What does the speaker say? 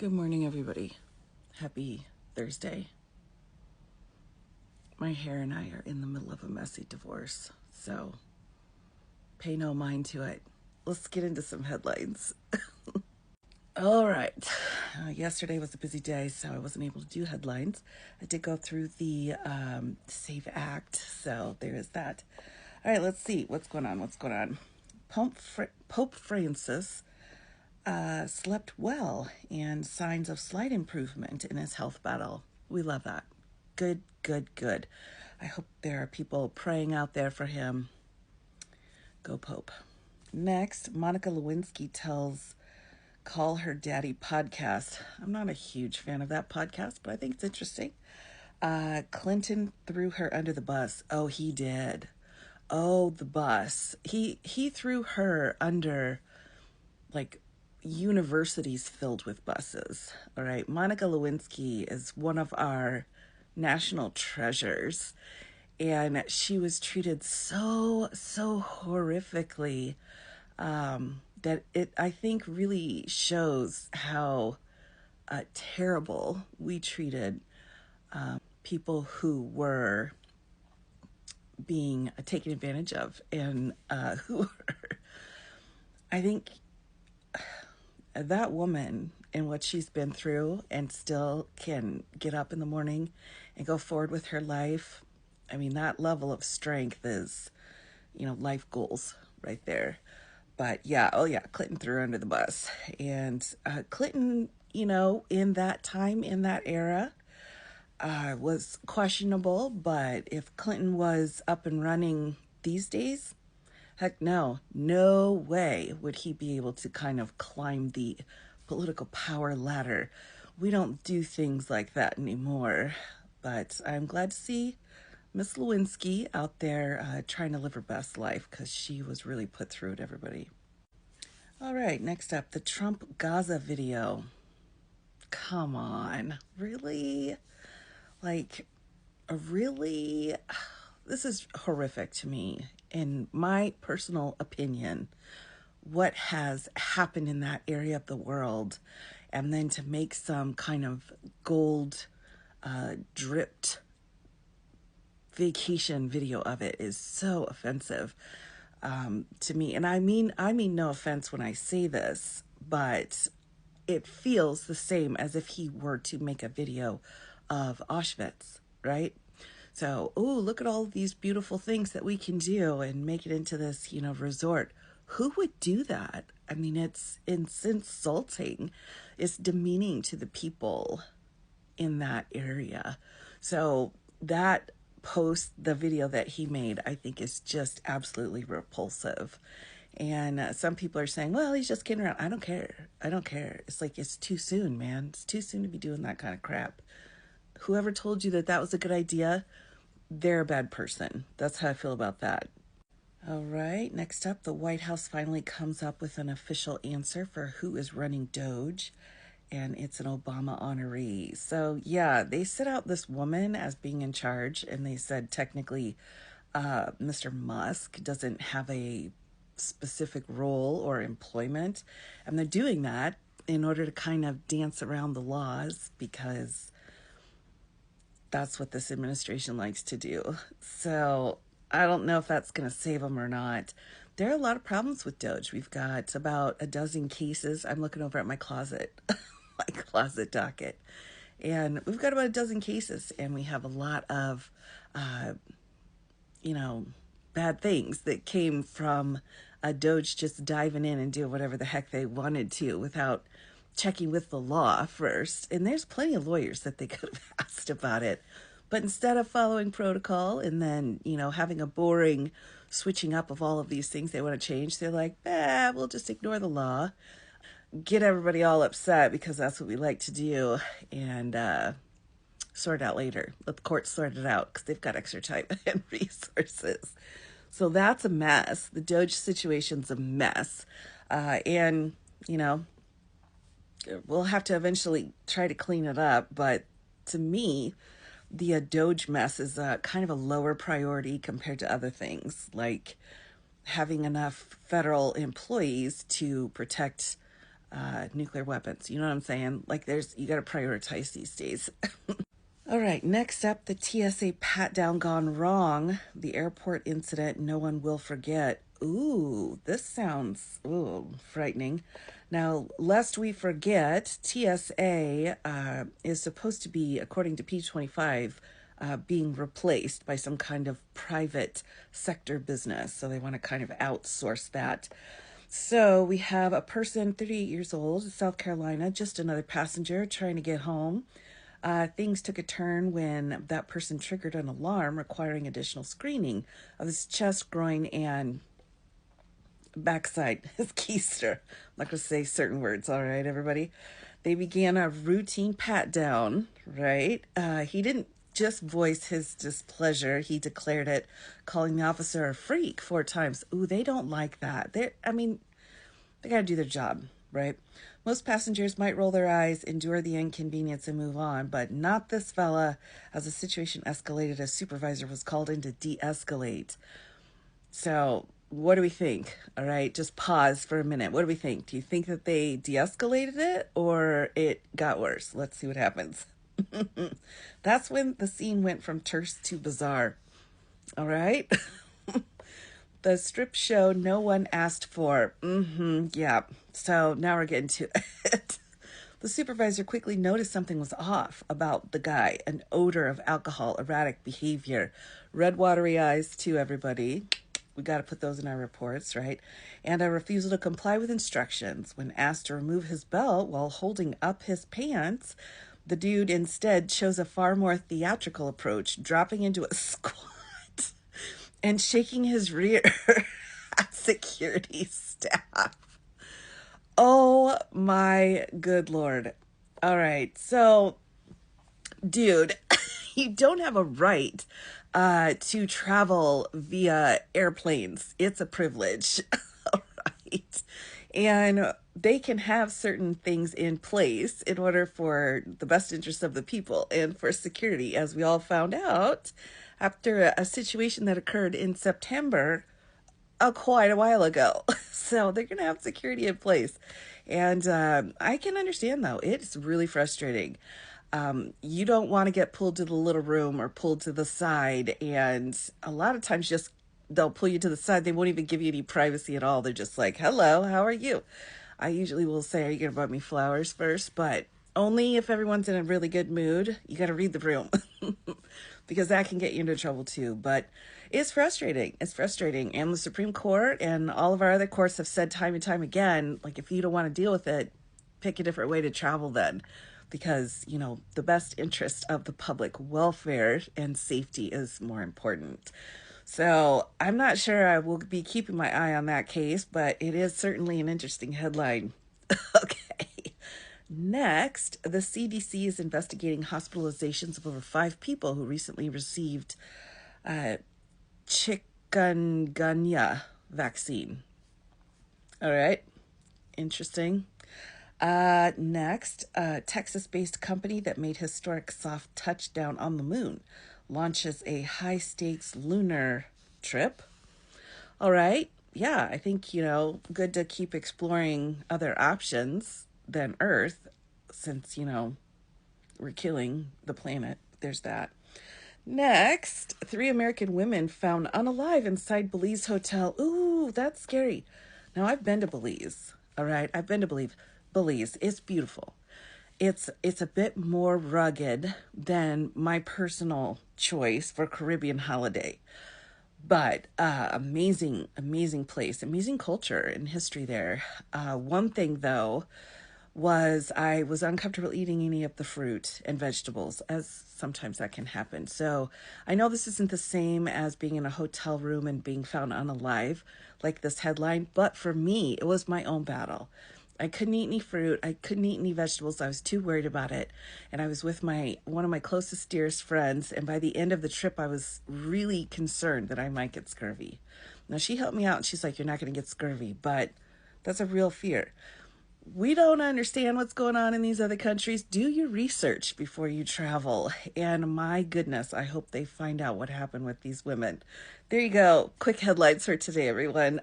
Good morning, everybody. Happy Thursday. My hair and I are in the middle of a messy divorce, so pay no mind to it. Let's get into some headlines. All right. Yesterday was a busy day, so I wasn't able to do headlines. I did go through the Save Act, so there is that. All right, let's see. What's going on? Pope Francis slept well and signs of slight improvement in his health battle. We love that. Good. I hope there are people praying out there for him. Go Pope. Next, Monica Lewinsky tells Call Her Daddy podcast. I'm not a huge fan of that podcast, but I think it's interesting. Clinton threw her under the bus. Oh, he did. Oh, the bus. He threw her under, like, universities filled with buses. All right. Monica Lewinsky is one of our national treasures, and she was treated so horrifically that it, I think, really shows how terrible we treated people who were being taken advantage of, and who were, I think, that woman and what she's been through and still can get up in the morning and go forward with her life. I mean, that level of strength is, life goals right there. But yeah, Clinton threw her under the bus. And Clinton, in that time, in that era, was questionable. But if Clinton was up and running these days, heck no way would he be able to kind of climb the political power ladder. We don't do things like that anymore. But I'm glad to see Miss Lewinsky out there trying to live her best life, because she was really put through it, everybody. All right, next up, the Trump Gaza video. Come on, really? Really? This is horrific to me. In my personal opinion, what has happened in that area of the world, and then to make some kind of gold dripped vacation video of it is so offensive to me. And I mean no offense when I say this, but it feels the same as if he were to make a video of Auschwitz, right? So, look at all these beautiful things that we can do and make it into this, resort. Who would do that? I mean, it's insulting. It's demeaning to the people in that area. So that the video that he made, I think is just absolutely repulsive. And some people are saying, well, he's just kidding around. I don't care. It's like, it's too soon, man. It's too soon to be doing that kind of crap. Whoever told you that was a good idea, they're a bad person. That's how I feel about that. All right, next up, the White House finally comes up with an official answer for who is running Doge, and it's an Obama honoree. So yeah, they set out this woman as being in charge, and they said technically Mr. Musk doesn't have a specific role or employment, and they're doing that in order to kind of dance around the laws, because that's what this administration likes to do. So I don't know if that's going to save them or not. There are a lot of problems with Doge. We've got about a dozen cases. I'm looking over at my closet, my closet docket. And we've got about a dozen cases, and we have a lot of, bad things that came from a Doge just diving in and doing whatever the heck they wanted to without checking with the law first. And there's plenty of lawyers that they could have asked about it. But instead of following protocol and then, having a boring switching up of all of these things they want to change, they're like, we'll just ignore the law, get everybody all upset because that's what we like to do, and sort it out later. Let the courts sort it out because they've got extra time and resources. So that's a mess. The Doge situation's a mess. And, we'll have to eventually try to clean it up. But to me, the Doge mess is kind of a lower priority compared to other things, like having enough federal employees to protect nuclear weapons. You know what I'm saying? Like, you got to prioritize these days. All right, next up, the TSA pat down gone wrong. The airport incident no one will forget. Ooh, this sounds frightening. Now, lest we forget, TSA is supposed to be, according to P25, being replaced by some kind of private sector business. So they want to kind of outsource that. So we have a person, 38 years old, South Carolina, just another passenger trying to get home. Things took a turn when that person triggered an alarm requiring additional screening of his chest, groin, and backside, his keister. I'm not going to say certain words, all right, everybody? They began a routine pat down, right? He didn't just voice his displeasure, he declared it, calling the officer a freak 4 times. Ooh, they don't like that. They got to do their job, right? Most passengers might roll their eyes, endure the inconvenience, and move on, but not this fella. As the situation escalated, a supervisor was called in to de-escalate. So, what do we think? All right, just pause for a minute. What do we think? Do you think that they de-escalated it or it got worse? Let's see what happens. That's when the scene went from terse to bizarre. All right? The strip show no one asked for. Yeah. So now we're getting to it. The supervisor quickly noticed something was off about the guy. An odor of alcohol, erratic behavior, red watery eyes too, everybody. We got to put those in our reports, right? And a refusal to comply with instructions. When asked to remove his belt while holding up his pants, the dude instead chose a far more theatrical approach, dropping into a squat and shaking his rear at security staff. Oh my good Lord. All right. So, dude, you don't have a right to travel via airplanes. It's a privilege. All right. And they can have certain things in place in order for the best interest of the people and for security, as we all found out after a situation that occurred in September quite a while ago. So they're going to have security in place. And I can understand, though, it's really frustrating. You don't want to get pulled to the little room or pulled to the side. And a lot of times they'll pull you to the side. They won't even give you any privacy at all. They're just like, hello, how are you? I usually will say, are you going to buy me flowers first? But only if everyone's in a really good mood. You got to read the room because that can get you into trouble too. But it's frustrating. It's frustrating. And the Supreme Court and all of our other courts have said time and time again, like, if you don't want to deal with it, pick a different way to travel then. Because, the best interest of the public welfare and safety is more important. So I'm not sure I will be keeping my eye on that case, but it is certainly an interesting headline. Okay. Next, the CDC is investigating hospitalizations of over 5 people who recently received chikungunya vaccine. All right. Interesting. Next, a Texas-based company that made historic soft touchdown on the moon launches a high-stakes lunar trip. All right. Yeah, I think, good to keep exploring other options than Earth since, we're killing the planet. There's that. Next, 3 American women found unalive inside Belize hotel. Ooh, that's scary. Now, I've been to Belize. All right. I've been to Belize. It's beautiful. It's a bit more rugged than my personal choice for Caribbean holiday. But amazing place, amazing culture and history there. One thing, though, was I was uncomfortable eating any of the fruit and vegetables, as sometimes that can happen. So I know this isn't the same as being in a hotel room and being found unalive, like this headline, but for me, it was my own battle. I couldn't eat any fruit. I couldn't eat any vegetables. I was too worried about it. And I was with one of my closest, dearest friends. And by the end of the trip, I was really concerned that I might get scurvy. Now, she helped me out and she's like, you're not going to get scurvy, but that's a real fear. We don't understand what's going on in these other countries. Do your research before you travel. And my goodness, I hope they find out what happened with these women. There you go. Quick headlines for today, everyone.